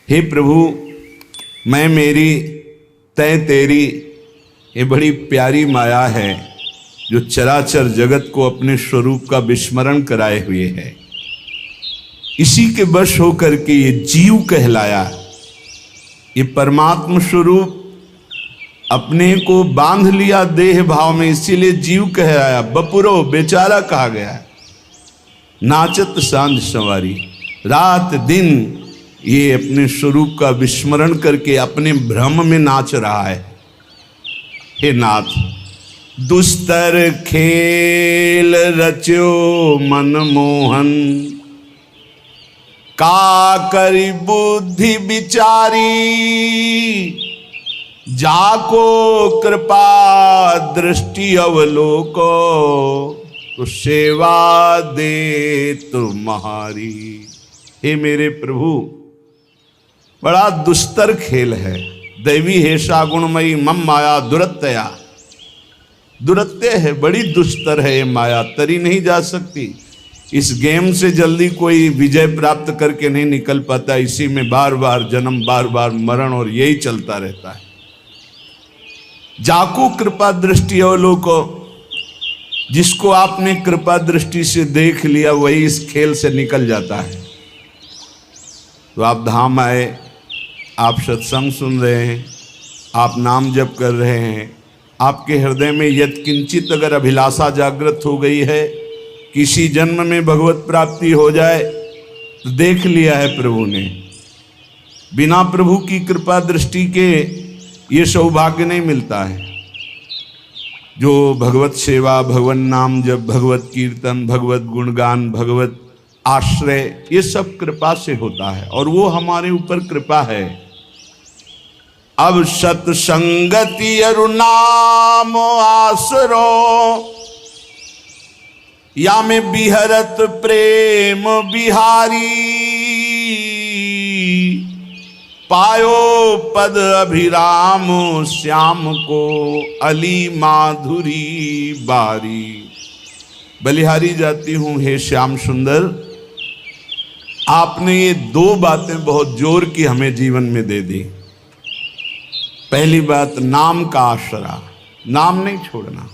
हे प्रभु, मैं मेरी तय तेरी, ये बड़ी प्यारी माया है जो चराचर जगत को अपने स्वरूप का विस्मरण कराए हुए है। इसी के वश होकर के ये जीव कहलाया। ये परमात्म स्वरूप अपने को बांध लिया देह भाव में, इसीलिए जीव कहलाया। बपुरो बेचारा कहा गया। नाचत सांझ सवारी, रात दिन ये अपने स्वरूप का विस्मरण करके अपने भ्रम में नाच रहा है। हे नाथ, दुस्तर खेल रच्यो मनमोहन, का करी बुद्धि विचारी, जाको कृपा दृष्टि अवलोको, तो सेवा दे तुम्हारी। हे मेरे प्रभु, बड़ा दुस्तर खेल है। दैवी हेषा गुणमयी मम माया दुरत्यया, दुरत्य है, बड़ी दुस्तर है ये माया, तरी नहीं जा सकती। इस गेम से जल्दी कोई विजय प्राप्त करके नहीं निकल पाता। इसी में बार बार जन्म, बार बार मरण, और यही चलता रहता है। जाको कृपा दृष्टि अवलोको, जिसको आपने कृपा दृष्टि से देख लिया वही इस खेल से निकल जाता है। तो आप धाम आए, आप सत्संग सुन रहे हैं, आप नाम जप कर रहे हैं, आपके हृदय में यत्किंचित अगर अभिलाषा जागृत हो गई है, किसी जन्म में भगवत प्राप्ति हो जाए, तो देख लिया है प्रभु ने। बिना प्रभु की कृपा दृष्टि के ये सौभाग्य नहीं मिलता है। जो भगवत सेवा, भगवत नाम जप, भगवत कीर्तन, भगवत गुणगान, भगवत आश्रय, ये सब कृपा से होता है, और वो हमारे ऊपर कृपा है। अब सत्संगति अरु नाम आसरो, या में बिहरत प्रेम बिहारी, पायो पद अभिराम श्याम को, अली माधुरी बारी। बलिहारी जाती हूँ हे श्याम सुंदर, आपने ये दो बातें बहुत जोर की हमें जीवन में दे दी। पहली बात, नाम का आसरा, नाम नहीं छोड़ना,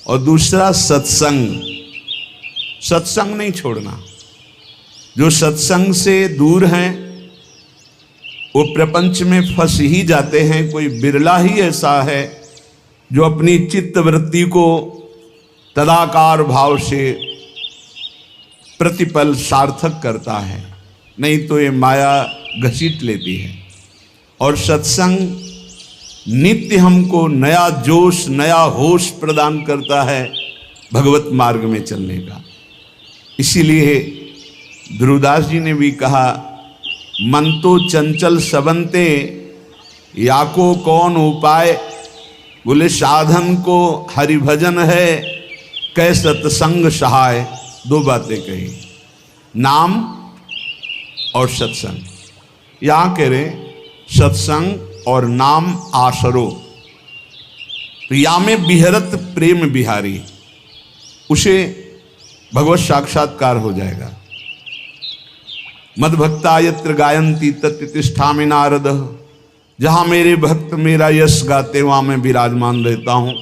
और दूसरा सत्संग, सत्संग नहीं छोड़ना। जो सत्संग से दूर हैं वो प्रपंच में फंस ही जाते हैं। कोई बिरला ही ऐसा है जो अपनी चित्त वृत्ति को तदाकार भाव से प्रतिपल सार्थक करता है, नहीं तो ये माया घसीट लेती है। और सत्संग नित्य हमको नया जोश, नया होश प्रदान करता है भगवत मार्ग में चलने का। इसीलिए ध्रुवदास जी ने भी कहा, मन तो चंचल सबंते, याको कौन उपाय, बोले साधन को हरिभजन है, कै सत्संग सहाय। दो बातें कही, नाम और सत्संग। यहाँ कह रहे सत्संग और नाम आसरो, तो या में बिहरत प्रेम बिहारी, उसे भगवत साक्षात्कार हो जाएगा। मद भक्ता यत्र गायंती तत्र तिष्ठामि नारद, जहां मेरे भक्त मेरा यश गाते वहां मैं विराजमान रहता हूं।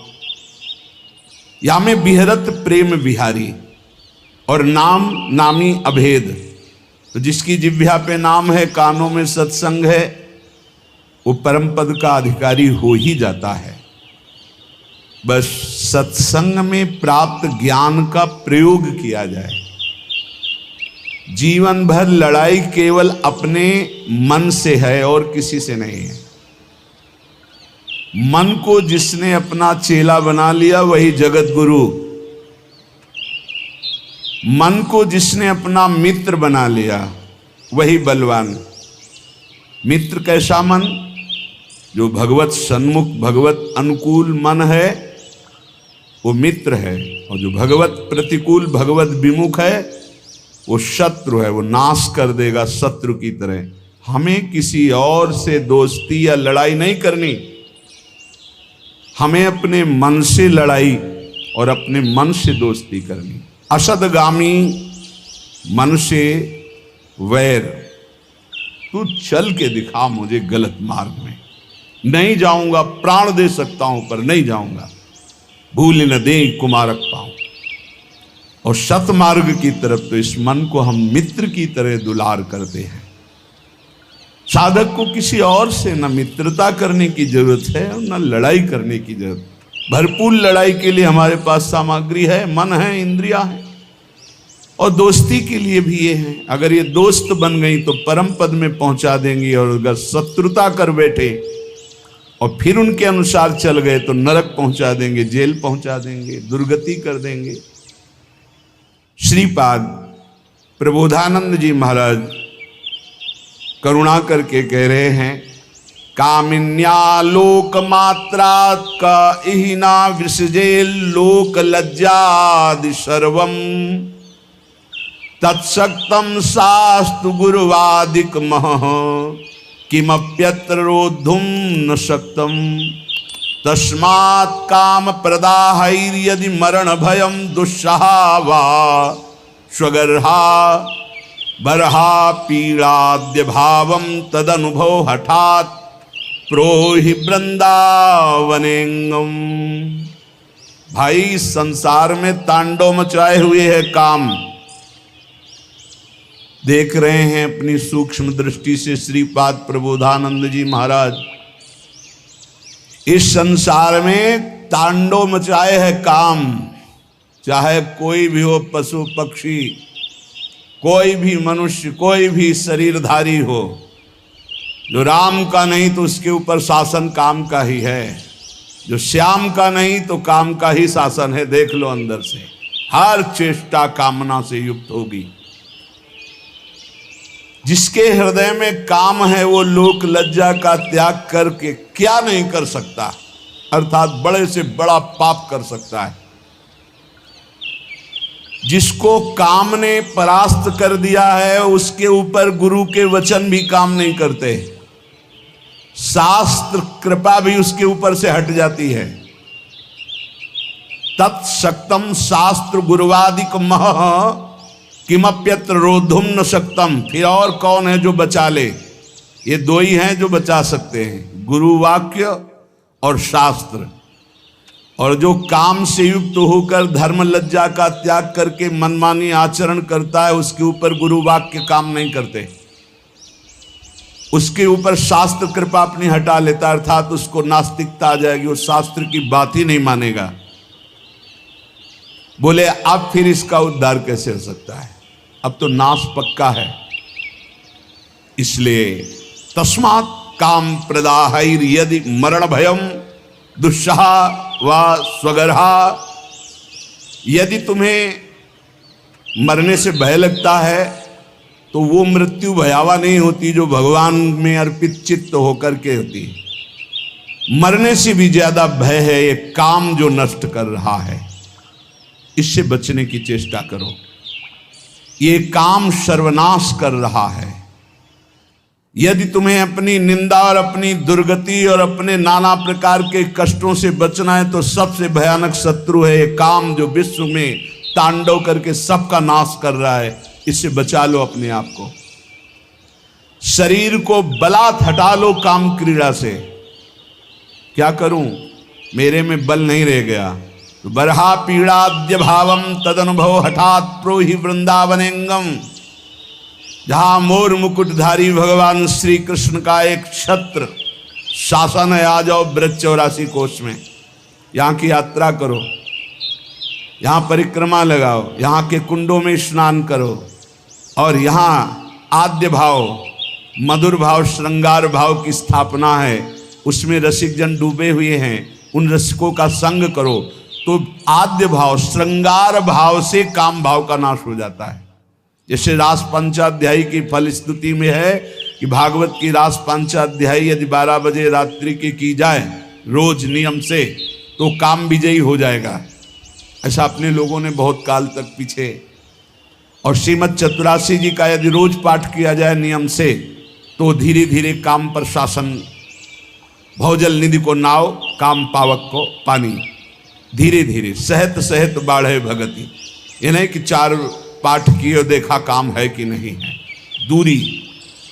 या में बिहरत प्रेम बिहारी, और नाम नामी अभेद, तो जिसकी जिह्वा पे नाम है, कानों में सत्संग है, वो परम पद का अधिकारी हो ही जाता है। बस सत्संग में प्राप्त ज्ञान का प्रयोग किया जाए। जीवन भर लड़ाई केवल अपने मन से है और किसी से नहीं है। मन को जिसने अपना चेला बना लिया वही जगत गुरु, मन को जिसने अपना मित्र बना लिया वही बलवान। मित्र कैसा मन? जो भगवत सन्मुख, भगवत अनुकूल मन है वो मित्र है, और जो भगवत प्रतिकूल, भगवत विमुख है वो शत्रु है, वो नाश कर देगा शत्रु की तरह। हमें किसी और से दोस्ती या लड़ाई नहीं करनी, हमें अपने मन से लड़ाई और अपने मन से दोस्ती करनी। असदगामी मन से वैर, तू चल के दिखा मुझे गलत मार्ग में। नहीं जाऊंगा, प्राण दे सकता हूं पर नहीं जाऊंगा। भूल न दे कुमारक पाऊं। और सतमार्ग की तरफ तो इस मन को हम मित्र की तरह दुलार करते हैं। साधक को किसी और से न मित्रता करने की जरूरत है और न लड़ाई करने की जरूरत। भरपूर लड़ाई के लिए हमारे पास सामग्री है, मन है, इंद्रियां हैं, और दोस्ती के लिए भी ये है। अगर ये दोस्त बन गई तो परम पद में पहुंचा देंगी, और अगर शत्रुता कर बैठे और फिर उनके अनुसार चल गए तो नरक पहुंचा देंगे, जेल पहुंचा देंगे, दुर्गति कर देंगे। श्रीपाद प्रबोधानंद जी महाराज करुणा करके कह रहे हैं, कामिन्या लोक मात्रात का इहिना विसृजे लोक लज्जादि सर्वम तत्सक्तम शास्तु गुरुवादिक मह किमप्यत्र रोद्धुम न शक्तम तस्मात् काम प्रदाहैर्यदि मरण भयम दुस्सहा वा स्वगर्हा बरहा पीड़ाद्य भावम तदनुभव हठात् प्रोहि वृंदावनेंगम। भाई संसार में तांडव मचाए हुए है काम। देख रहे हैं अपनी सूक्ष्म दृष्टि से श्रीपाद प्रबोधानंद जी महाराज इस संसार में तांडव मचाए है काम। चाहे कोई भी हो, पशु पक्षी, कोई भी मनुष्य, कोई भी शरीरधारी हो, जो राम का नहीं तो उसके ऊपर शासन काम का ही है, जो श्याम का नहीं तो काम का ही शासन है। देख लो अंदर से हर चेष्टा कामना से युक्त होगी। जिसके हृदय में काम है वो लोक लज्जा का त्याग करके क्या नहीं कर सकता, अर्थात बड़े से बड़ा पाप कर सकता है। जिसको काम ने परास्त कर दिया है उसके ऊपर गुरु के वचन भी काम नहीं करते, शास्त्र कृपा भी उसके ऊपर से हट जाती है। तत्सक्तम शास्त्र गुरुवादिक मह किमप्यत्र रोद्धुम न शक्तम। फिर और कौन है जो बचा ले? ये दो ही हैं जो बचा सकते हैं, गुरु वाक्य और शास्त्र। और जो काम से युक्त होकर धर्म लज्जा का त्याग करके मनमानी आचरण करता है उसके ऊपर गुरु वाक्य काम नहीं करते, उसके ऊपर शास्त्र कृपा अपनी हटा लेता, अर्थात उसको नास्तिकता आ जाएगी, वो शास्त्र की बात ही नहीं मानेगा। बोले अब फिर इसका उद्धार कैसे हो सकता है? अब तो नाश पक्का है। इसलिए तस्मात् काम प्रदाहैर यदि मरण भयम दुस्सहा वा स्वगर्हा। यदि तुम्हें मरने से भय लगता है तो वो मृत्यु भयावा नहीं होती जो भगवान में अर्पित चित्त होकर के होती है। मरने से भी ज्यादा भय है ये काम जो नष्ट कर रहा है, इससे बचने की चेष्टा करो। ये काम सर्वनाश कर रहा है। यदि तुम्हें अपनी निंदा और अपनी दुर्गति और अपने नाना प्रकार के कष्टों से बचना है तो सबसे भयानक शत्रु है ये काम जो विश्व में तांडव करके सबका नाश कर रहा है। इससे बचा लो अपने आप को। शरीर को बलात् हटा लो काम क्रीड़ा से। क्या करूं, मेरे में बल नहीं रह गया तो बरहा पीड़ाद्य भावम तदनुभव हठात प्रोहि वृंदावनेंगम। जहां मोर मुकुटधारी भगवान श्री कृष्ण का एक छत्र शासन है, आ जाओ ब्रज 84 कोष में, यहाँ की यात्रा करो, यहाँ परिक्रमा लगाओ, यहाँ के कुंडों में स्नान करो, और यहाँ आद्य भाव, मधुर भाव, श्रृंगार भाव की स्थापना है। उसमें रसिक जन डूबे हुए हैं, उन रसिकों का संग करो तो आद्य भाव, श्रृंगार भाव से काम भाव का नाश हो जाता है। जैसे रास पंचाध्यायी की फल स्तुति में है कि भागवत की रास पंचाध्यायी यदि 12 बजे रात्रि की जाए रोज नियम से तो काम विजयी हो जाएगा। ऐसा अपने लोगों ने बहुत काल तक पीछे। और श्रीमद चतुरासी जी का यदि रोज पाठ किया जाए नियम से तो धीरे धीरे काम पर शासन, भौजल निधि को नाव, काम पावक को पानी, धीरे धीरे सहत सहत बाढ़े भगति। ये नहीं कि 4 पाठ किए देखा काम है कि नहीं है। दूरी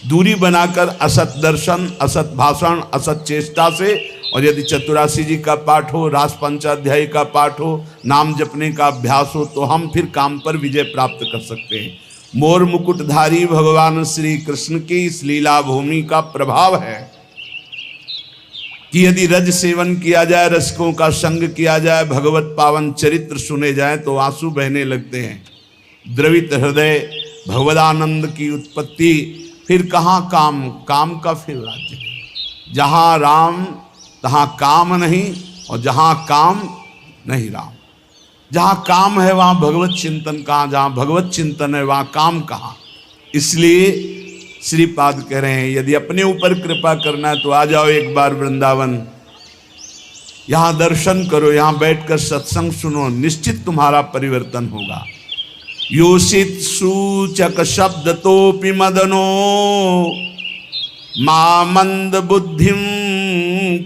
दूरी बनाकर असत दर्शन, असत भाषण, असत चेष्टा से, और यदि चतुरासी जी का पाठ हो, रास पंचाध्यायी का पाठ हो, नाम जपने का अभ्यास हो, तो हम फिर काम पर विजय प्राप्त कर सकते हैं। मोर मुकुटधारी भगवान श्री कृष्ण की इस लीला भूमि का प्रभाव है कि यदि रज सेवन किया जाए, रसिकों का संग किया जाए, भगवत पावन चरित्र सुने जाए, तो आंसू बहने लगते हैं। द्रवित हृदय भगवदानंद की उत्पत्ति। फिर कहाँ काम, काम का फिर राज्य नहीं। जहाँ राम तहाँ काम नहीं, और जहाँ काम नहीं राम। जहाँ काम है वहाँ भगवत चिंतन कहाँ, जहाँ भगवत चिंतन है वहाँ काम कहाँ। इसलिए श्रीपाद कह रहे हैं यदि अपने ऊपर कृपा करना है तो आ जाओ एक बार वृंदावन, यहाँ दर्शन करो, यहाँ बैठकर सत्संग सुनो, निश्चित तुम्हारा परिवर्तन होगा। योषित सूचक शब्द तोपि मदनो मामंद बुद्धिम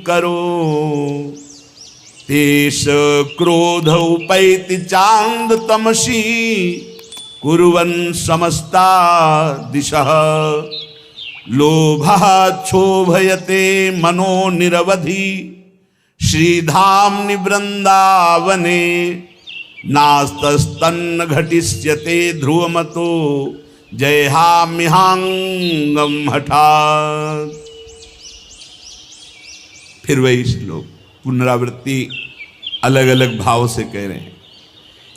करो, तेष क्रोध उपैति चांद तमसी कुर्वन् समस्ता दिशः, लोभः क्षोभयते मनो निरवधि श्रीधाम्नि वृंदावने, नास्तस्तन्न घटिष्यते ध्रुवमतो जयहाम्यहांगम हठात्। फिर वही श्लोक पुनरावृत्ति अलग अलग भाव से कह रहे हैं।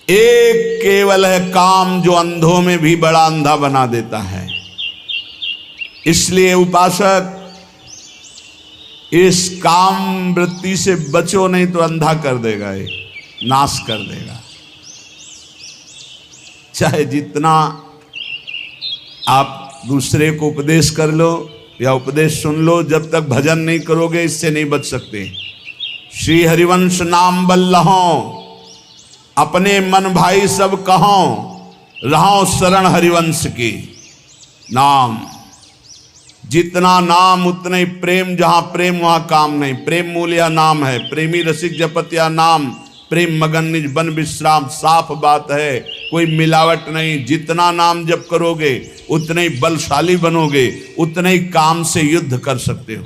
एक केवल है काम जो अंधों में भी बड़ा अंधा बना देता है। इसलिए उपासक इस काम वृत्ति से बचो, नहीं तो अंधा कर देगा, ये नाश कर देगा। चाहे जितना आप दूसरे को उपदेश कर लो या उपदेश सुन लो, जब तक भजन नहीं करोगे इससे नहीं बच सकते। श्री हरिवंश नाम बल्लहों, अपने मन भाई सब कहों, रहो शरण हरिवंश की। नाम, जितना नाम उतना ही प्रेम, जहां प्रेम वहां काम नहीं। प्रेम मूल या नाम है, प्रेमी रसिक जपत या नाम, प्रेम मगन निज बन विश्राम। साफ बात है, कोई मिलावट नहीं। जितना नाम जप करोगे उतने ही बलशाली बनोगे, उतने ही काम से युद्ध कर सकते हो।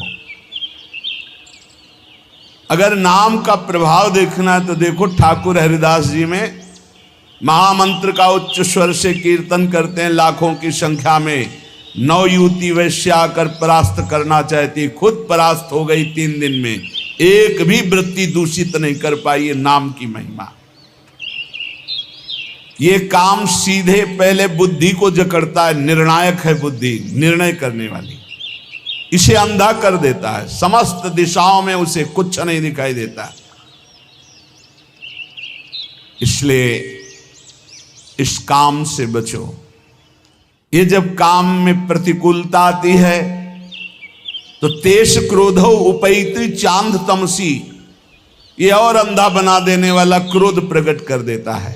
अगर नाम का प्रभाव देखना है तो देखो ठाकुर हरिदास जी में महामंत्र का उच्च स्वर से कीर्तन करते हैं लाखों की संख्या में। 9 युवती वैश्या आकर परास्त करना चाहती, खुद परास्त हो गई 3 दिन में। एक भी वृत्ति दूषित नहीं कर पाई। ये नाम की महिमा। ये काम सीधे पहले बुद्धि को जकड़ता है। निर्णायक है बुद्धि, निर्णय करने वाली। इसे अंधा कर देता है, समस्त दिशाओं में उसे कुछ नहीं दिखाई देता। इसलिए इस काम से बचो। ये जब काम में प्रतिकूलता आती है तो तेष क्रोधो उपैति चांद तमसी, ये और अंधा बना देने वाला क्रोध प्रकट कर देता है।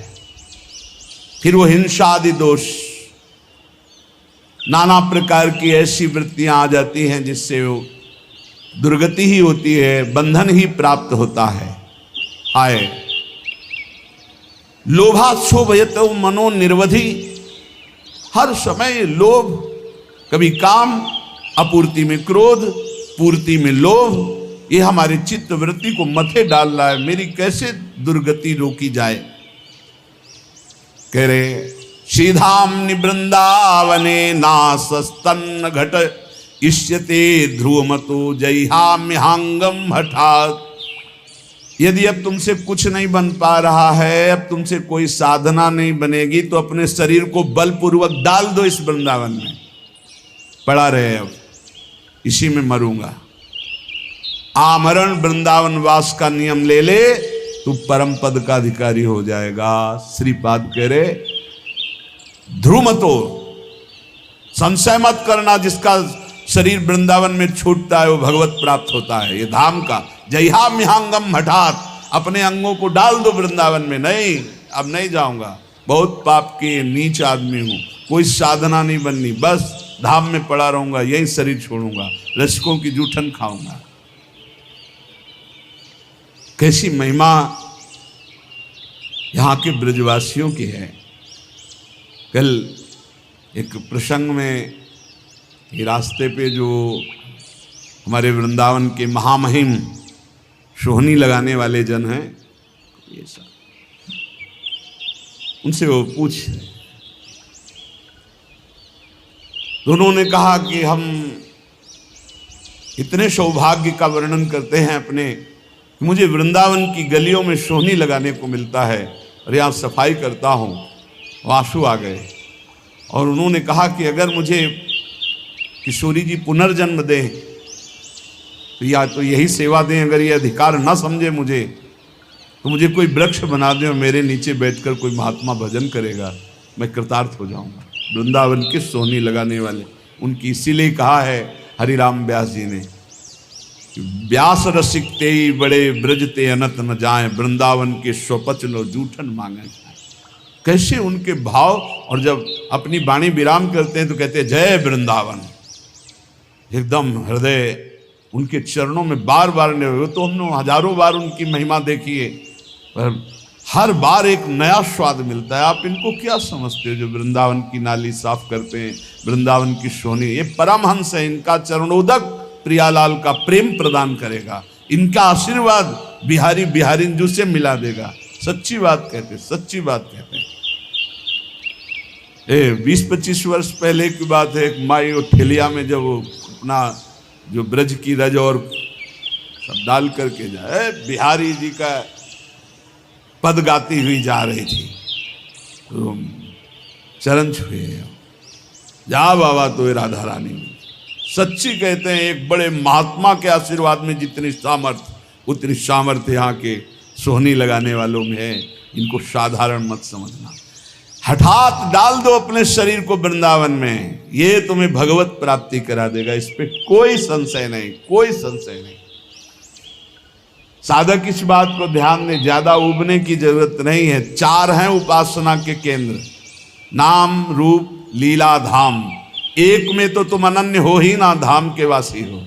फिर वो हिंसा आदि दोष, नाना प्रकार की ऐसी वृत्तियां आ जाती हैं जिससे वो दुर्गति ही होती है, बंधन ही प्राप्त होता है। हाय लोभाक्षोभयतो मनो निर्वधि, हर समय लोभ, कभी काम, अपूर्ति में क्रोध, पूर्ति में लोभ, ये हमारी चित्त वृत्ति को मथे डाल रहा है। मेरी कैसे दुर्गति रोकी जाए। कह रहे श्रीधाम वृंदावने नासस्तन्न घट इष्यते ध्रुवमतो जयहाम्यहांगम हठात्। यदि अब तुमसे कुछ नहीं बन पा रहा है, अब तुमसे कोई साधना नहीं बनेगी, तो अपने शरीर को बलपूर्वक डाल दो इस वृंदावन में। पड़ा रहे, अब इसी में मरूंगा। आमरण वृंदावन वास का नियम ले ले, तू परम पद का अधिकारी हो जाएगा। श्रीपाद कह रहे ध्रुवमतो, संशय मत करना, जिसका शरीर वृंदावन में छूटता है वो भगवत प्राप्त होता है। ये धाम का जयहाम्यहांगम हठात, अपने अंगों को डाल दो वृंदावन में। नहीं, अब नहीं जाऊंगा, बहुत पाप की नीच आदमी हूं, कोई साधना नहीं बननी, बस धाम में पड़ा रहूंगा, यही शरीर छोड़ूंगा, रसिकों की जूठन खाऊंगा। कैसी महिमा यहाँ के ब्रजवासियों की है। कल एक प्रसंग में ये रास्ते पे जो हमारे वृंदावन के महामहिम सोहनी लगाने वाले जन हैं, ये सब उनसे वो पूछ, तो उन्होंने कहा कि हम इतने सौभाग्य का वर्णन करते हैं अपने, मुझे वृंदावन की गलियों में सोहनी लगाने को मिलता है और यहाँ सफाई करता हूँ। आंसू आ गए और उन्होंने कहा कि अगर मुझे किशोरी जी पुनर्जन्म दें तो या तो यही सेवा दें, अगर ये अधिकार ना समझे मुझे तो मुझे कोई वृक्ष बना दें और मेरे नीचे बैठकर कोई महात्मा भजन करेगा, मैं कृतार्थ हो जाऊंगा। वृंदावन के सोहनी लगाने वाले उनकी इसीलिए कहा है हरिराम व्यास जी ने, व्यास रसिक ते बड़े ब्रज ते अनत न जाए, वृंदावन के स्वपच लो जूठन मांगे। कैसे उनके भाव, और जब अपनी वाणी विराम करते हैं तो कहते हैं जय वृंदावन, एकदम हृदय उनके चरणों में बार बार नहीं, तो हमने हजारों बार उनकी महिमा देखी है, पर हर बार एक नया स्वाद मिलता है। आप इनको क्या समझते हो जो वृंदावन की नाली साफ करते हैं, वृंदावन की सोहनी, ये परमहंस है, इनका चरणोदक प्रियालाल का प्रेम प्रदान करेगा, इनका आशीर्वाद बिहारी बिहारिंजू से मिला देगा। सच्ची बात कहते, सच्ची बात कहते हैं। 20-25 वर्ष पहले की बात है, एक माई और ठेलिया में जब वो अपना जो ब्रज की रज और सब डाल करके जाए, बिहारी जी का पद गाती हुई जा रही थी, तो चरण छुए, जा बाबा तो राधा रानी। सच्ची कहते हैं, एक बड़े महात्मा के आशीर्वाद में जितनी सामर्थ्य उतनी सामर्थ्य यहाँ के सोहनी लगाने वालों में है। इनको साधारण मत समझना। हठात डाल दो अपने शरीर को वृंदावन में, ये तुम्हें भगवत प्राप्ति करा देगा, इस पे कोई संशय नहीं, कोई संशय नहीं। साधक इस बात को ध्यान दें, ज्यादा उबने की जरूरत नहीं है। 4 हैं उपासना के केंद्र, नाम रूप लीला धाम। एक में तो तुम अनन्य हो ही ना, धाम के वासी हो।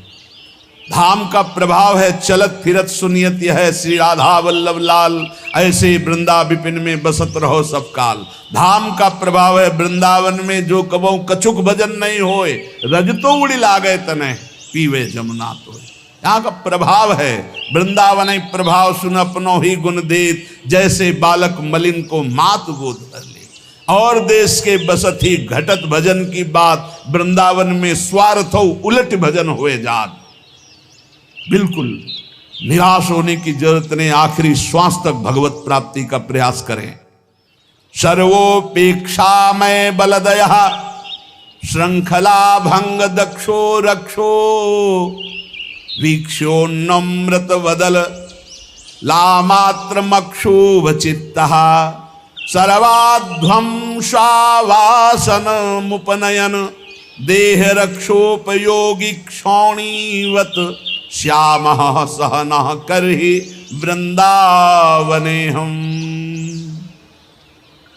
धाम का प्रभाव है चलत फिरत सुनियत है, श्री राधा वल्लभ लाल ऐसे वृंदा विपिन में बसत रहो सब काल। धाम का प्रभाव है वृंदावन में जो कबो कछुक भजन नहीं होए, रज तो उड़ी लागे तने पीवे जमुना तो। यहाँ का प्रभाव है वृंदावन प्रभाव, सुन अपनो ही गुण देत, जैसे बालक मलिन को मात गोद धर ले। और देश के बसत ही घटत भजन की बात, वृंदावन में स्वार्थ उलट भजन हुए जात। बिल्कुल निराश होने की जरूरत नहीं, आखिरी श्वास तक भगवत प्राप्ति का प्रयास करें। सर्वोपेक्षा में बलदया, श्रृंखला भंग दक्षो रक्षो, वीक्षो नम्रत वदल लामात्र मक्षोभ चित्तः, सर्वाध्वं स्वावासन मुपनयन, देह रक्षोपयोगी क्षौणीवत, श्यामः सहनः करहि वृंदावने हम।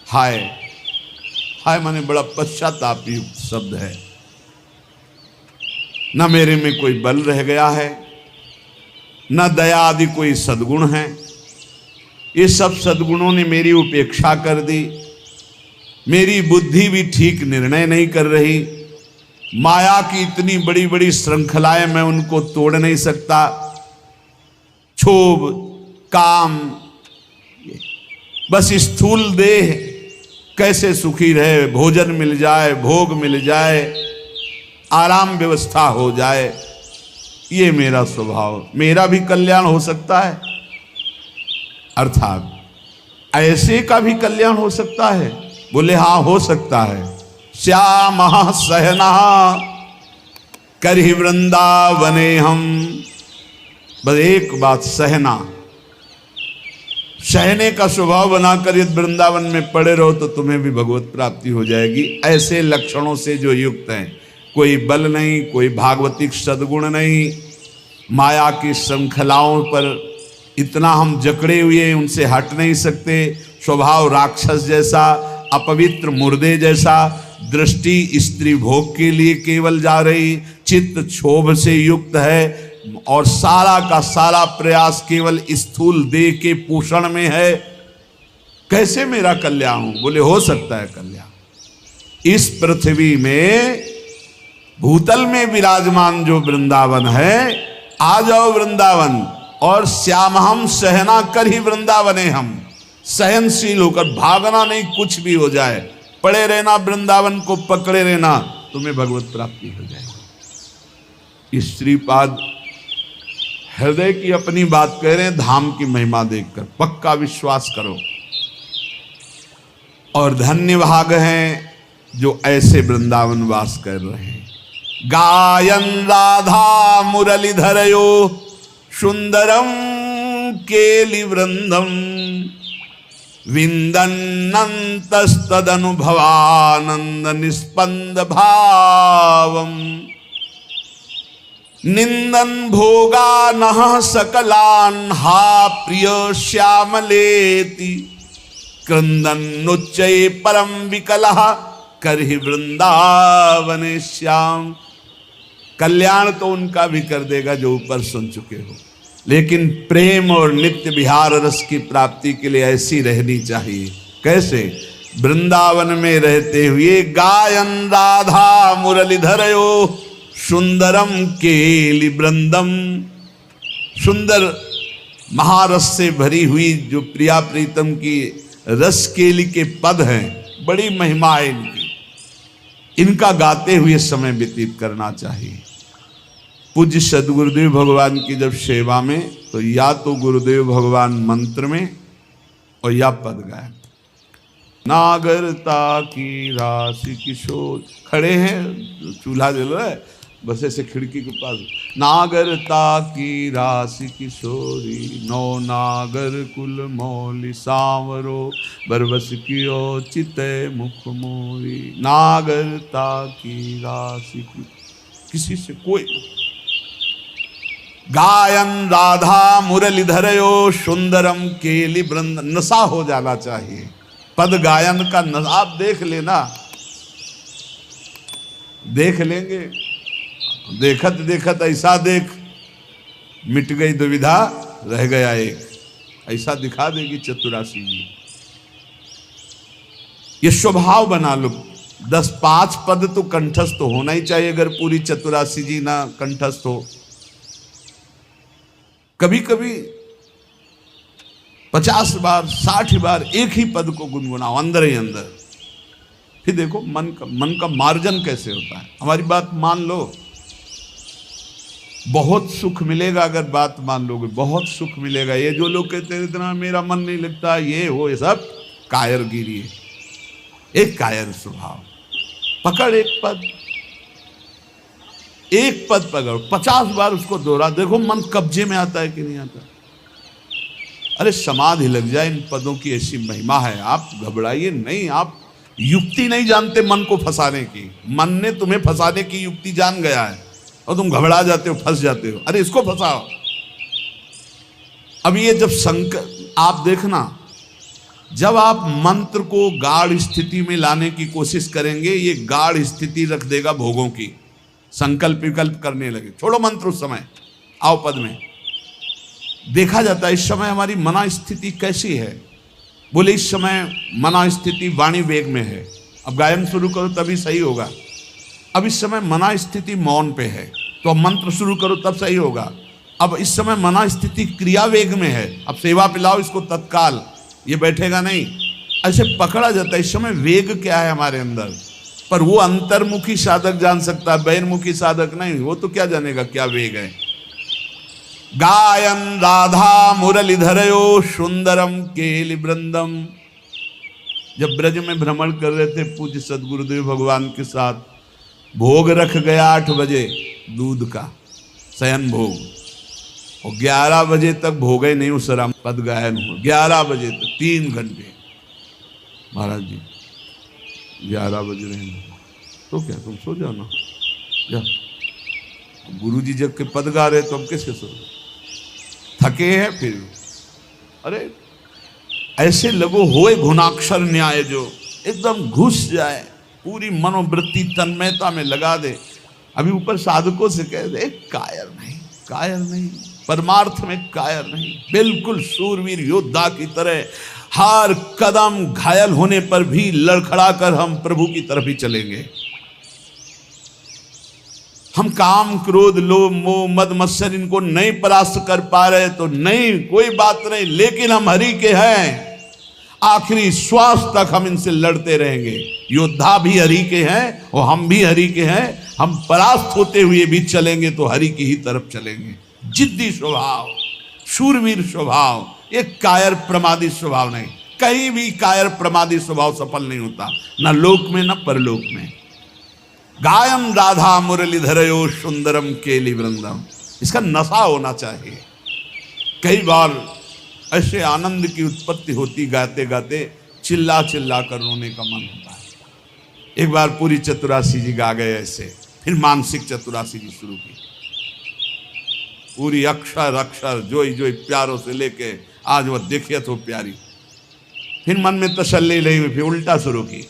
हाय हाय माने बड़ा पश्चातापी शब्द है। न मेरे में कोई बल रह गया है, न दया आदि कोई सद्गुण है। ये सब सद्गुणों ने मेरी उपेक्षा कर दी। मेरी बुद्धि भी ठीक निर्णय नहीं कर रही। माया की इतनी बड़ी बड़ी श्रृंखलाएं, मैं उनको तोड़ नहीं सकता। क्षोभ, काम, बस स्थूल देह कैसे सुखी रहे, भोजन मिल जाए, भोग मिल जाए, आराम व्यवस्था हो जाए, ये मेरा स्वभाव। मेरा भी कल्याण हो सकता है, अर्थात ऐसे का भी कल्याण हो सकता है। बोले हाँ हो सकता है। श्यामः सहनः करहि वृंदावने हम। बस एक बात, सहना, सहने का स्वभाव बनाकर यदि वृंदावन में पड़े रहो तो तुम्हें भी भगवत प्राप्ति हो जाएगी। ऐसे लक्षणों से जो युक्त हैं, कोई बल नहीं, कोई भागवतिक सद्गुण नहीं, माया की श्रृंखलाओं पर इतना हम जकड़े हुए उनसे हट नहीं सकते। स्वभाव राक्षस जैसा, अपवित्र मुर्दे जैसा, दृष्टि स्त्री भोग के लिए केवल जा रही, चित्त क्षोभ से युक्त है और सारा का सारा प्रयास केवल स्थूल देह के पोषण में है। कैसे मेरा कल्याण हो? बोले हो सकता है कल्याण। इस पृथ्वी में भूतल में विराजमान जो वृंदावन है, आ जाओ वृंदावन, और श्याम हम सहना कर ही वृंदावने हम, सहनशील होकर, भागना नहीं, कुछ भी हो जाए, पड़े रहना, वृंदावन को पकड़े रहना, तुम्हें भगवत प्राप्ति हो जाएगी। श्रीपाद हृदय की अपनी बात कह रहे हैं, धाम की महिमा देखकर पक्का विश्वास करो। और धन्य भाग हैं जो ऐसे वृंदावन वास कर रहे हैं। गायन राधा मुरलीधरयो सुंदरम केलि वृंदम विंदन्नन्तस्तदनुभवानंद निस्पंद भावम निंदन भोगानः सकलान् हा प्रिय श्यामलेति क्रंदन्नुच्चये परम विकलः करहि वृंदावने श्याम। कल्याण तो उनका भी कर देगा जो ऊपर सुन चुके हो, लेकिन प्रेम और नित्य विहार रस की प्राप्ति के लिए ऐसी रहनी चाहिए। कैसे? वृंदावन में रहते हुए गायन राधा मुरलीधरयो सुंदरम केलि वृंदम, सुंदर महारस से भरी हुई जो प्रिया प्रीतम की रस केली के पद हैं, बड़ी महिमा है इनकी, इनका गाते हुए समय व्यतीत करना चाहिए। पूज्य सदगुरुदेव भगवान की जब सेवा में, तो या तो गुरुदेव भगवान मंत्र में और या पद गायन। नागरता की राशि किशोर, खड़े हैं, चूल्हा जल रहा है, बस ऐसे खिड़की के पास, नागरता की राशि किशोरी, नौ नागर कुल मौली सांवरो, बरबस कियो चिते मुख मोरी। नागरता की राशि की, किसी से कोई, गायन राधा मुरलीधरयो सुंदरम केलि वृंद, नशा हो जाना चाहिए पद गायन का नशा। आप देख लेना, देख लेंगे, देखत देखत ऐसा देख, मिट गई दुविधा रह गया एक, ऐसा दिखा देगी चतुरासी जी। ये स्वभाव बना लो, 10-5 पद तो कंठस्थ होना ही चाहिए, अगर पूरी चतुरासी जी ना कंठस्थ हो। कभी कभी 50 बार 60 बार एक ही पद को गुनगुनाओ अंदर ही अंदर, फिर देखो मन का मार्जन कैसे होता है। हमारी बात मान लो, बहुत सुख मिलेगा। अगर बात मान लोगे बहुत सुख मिलेगा। ये जो लोग कहते हैं इतना मेरा मन नहीं लगता, ये हो, ये सब कायरगिरी है, एक कायर स्वभाव। पकड़ एक पद पकड़, 50 बार उसको दोहरा, देखो मन कब्जे में आता है कि नहीं आता। अरे समाधि लग जाए, इन पदों की ऐसी महिमा है। आप घबराइए नहीं, आप युक्ति नहीं जानते मन को फंसाने की। मन ने तुम्हें फंसाने की युक्ति जान गया है और तुम घबरा जाते हो, फंस जाते हो। अरे इसको फंसाओ। अब ये जब संकल्प, आप देखना, जब आप मंत्र को गाढ़ स्थिति में लाने की कोशिश करेंगे, ये गाढ़ स्थिति रख देगा भोगों की। संकल्प विकल्प करने लगे, छोड़ो मंत्र उस समय, आओ पद में। देखा जाता है इस समय हमारी मना स्थिति कैसी है। बोले इस समय मना स्थिति वाणी वेग में है। अब गायन शुरू करो तभी सही होगा। अब इस समय मना स्थिति मौन पे है, तो अब मंत्र शुरू करो तब सही होगा। अब इस समय मना स्थिति क्रिया वेग में है, अब सेवा पिलाओ इसको तत्काल, ये बैठेगा नहीं। ऐसे पकड़ा जाता है। इस समय वेग क्या है हमारे अंदर, पर वो अंतर्मुखी साधक जान सकता है, बहिर्मुखी साधक नहीं। वो तो क्या जानेगा क्या वेग है। गायन राधा मुरलीधरयो सुंदरम केलि वृंदम। जब ब्रज में भ्रमण कर रहे थे पूज्य सदगुरुदेव भगवान के साथ, भोग रख गया 8 बजे दूध का शयन भोग, और 11 बजे तक भोगे नहीं उस राम पद गायन हो। 11 बजे तक 3 घंटे। महाराज जी 11 बज रहे हैं तो क्या तुम सो जाओ ना, जा। गुरु जी जब के पद गा रहे तो हम कैसे सो, थके हैं फिर। अरे ऐसे लगो होए गुणाक्षर न्याय, जो एकदम घुस जाए, पूरी मनोवृत्ति तन्मयता में लगा दे। अभी ऊपर साधकों से कह दे कायर नहीं, परमार्थ में कायर नहीं, बिल्कुल शूरवीर योद्धा की तरह हर कदम घायल होने पर भी लड़खड़ा कर हम प्रभु की तरफ ही चलेंगे। हम काम क्रोध लोभ मोह मद मत्सर इनको नहीं परास्त कर पा रहे तो नहीं, कोई बात नहीं, लेकिन हम हरि के हैं, आखिरी श्वास तक हम इनसे लड़ते रहेंगे। योद्धा भी हरि के हैं और हम भी हरि के हैं। हम परास्त होते हुए भी चलेंगे तो हरि की ही तरफ चलेंगे। जिद्दी स्वभाव, शूरवीर स्वभाव, एक कायर प्रमादी स्वभाव नहीं। कहीं भी कायर प्रमादी स्वभाव सफल नहीं होता, ना लोक में ना परलोक में। गायम राधा मुरलीधरयो सुंदरम केली वृंदम, इसका नशा होना चाहिए। कई बार ऐसे आनंद की उत्पत्ति होती, गाते गाते चिल्ला चिल्ला कर रोने का मन होता है। एक बार पूरी चतुरासी जी गा गए ऐसे, फिर मानसिक चतुरासी जी शुरू की। पूरी अक्षर अक्षर जोई जोई प्यारों से लेके आज वह देखिए तो प्यारी। फिर मन में तसल्ली नहीं हुई, फिर उल्टा शुरू की।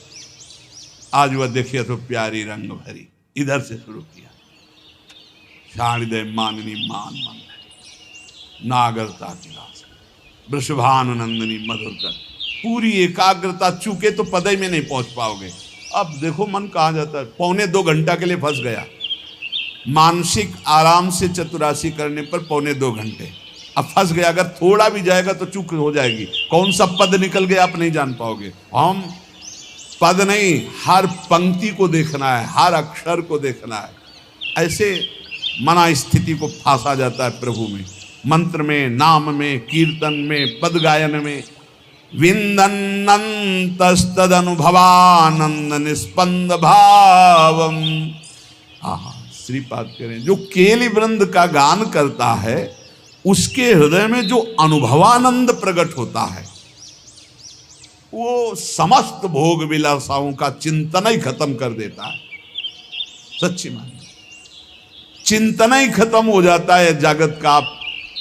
आज वह देखिए तो प्यारी रंग भरी, इधर से शुरू किया। शारदे माननी मान मन नागरता की रास, वृषभानुनंदनी मधुर कर। पूरी एकाग्रता, चूके तो पदई में नहीं पहुंच पाओगे। अब देखो मन कहाँ जाता है, 1.25 घंटा के लिए फंस गया। मानसिक आराम से चतुरासी करने पर 1.25 घंटे, अब फंस गया। अगर थोड़ा भी जाएगा तो चूक हो जाएगी। कौन सा पद निकल गया आप नहीं जान पाओगे। हम पद नहीं, हर पंक्ति को देखना है, हर अक्षर को देखना है। ऐसे मना स्थिति को फांसा जाता है प्रभु में, मंत्र में, नाम में, कीर्तन में, पद गायन में। विंदन्नंतस्तद अनुभवानंद निस्पंद भावम। श्रीपाद कह रहे हैं, जो केली वृंद का गान करता है उसके हृदय में जो अनुभवानंद प्रकट होता है, वो समस्त भोग विलासाओं का चिंतन ही खत्म कर देता है। सच्ची मान, चिंतन ही खत्म हो जाता है जगत का। आप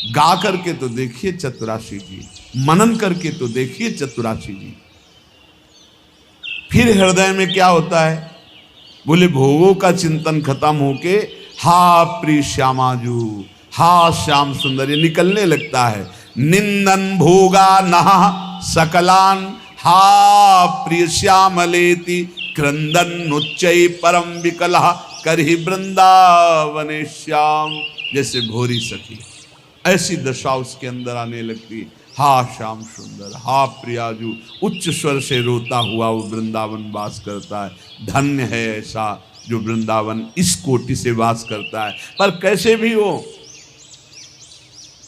गा करके तो देखिए चतुरासी जी, मनन करके तो देखिए चतुरासी जी। फिर हृदय में क्या होता है, बोले भोगों का चिंतन खत्म होके हा प्रिय श्यामाजू, हा श्याम सुंदर, ये निकलने लगता है। निंदन भोगा नहा सकलान, हा प्रिय श्यामलेति क्रंदन उच्चै परम विकलः करहि वृंदावने श्याम। जैसे भोरी सखी, ऐसी दशा उसके अंदर आने लगती। हा श्याम सुंदर, हा प्रियाजू, उच्च स्वर से रोता हुआ वो वृंदावन वास करता है। धन्य है ऐसा जो वृंदावन इस कोटि से वास करता है। पर कैसे भी हो,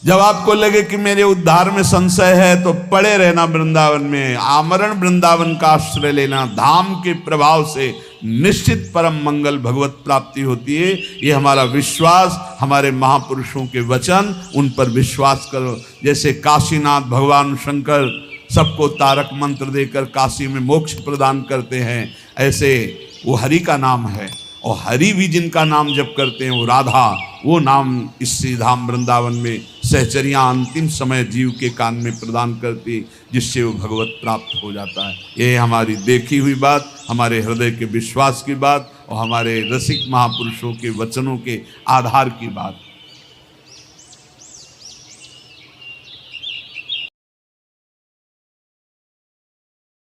जब आपको लगे कि मेरे उद्धार में संशय है तो पड़े रहना वृंदावन में, आमरण वृंदावन का आश्रय लेना। धाम के प्रभाव से निश्चित परम मंगल भगवत प्राप्ति होती है। ये हमारा विश्वास, हमारे महापुरुषों के वचन, उन पर विश्वास करो। जैसे काशीनाथ भगवान शंकर सबको तारक मंत्र देकर काशी में मोक्ष प्रदान करते हैं, ऐसे वो हरि का नाम है। और हरि भी जिनका नाम जप करते हैं वो राधा, वो नाम इस श्रीधाम वृंदावन में सहचरियाँ अंतिम समय जीव के कान में प्रदान करती, जिससे वो भगवत प्राप्त हो जाता है। ये हमारी देखी हुई बात, हमारे हृदय के विश्वास की बात और हमारे रसिक महापुरुषों के वचनों के आधार की बात।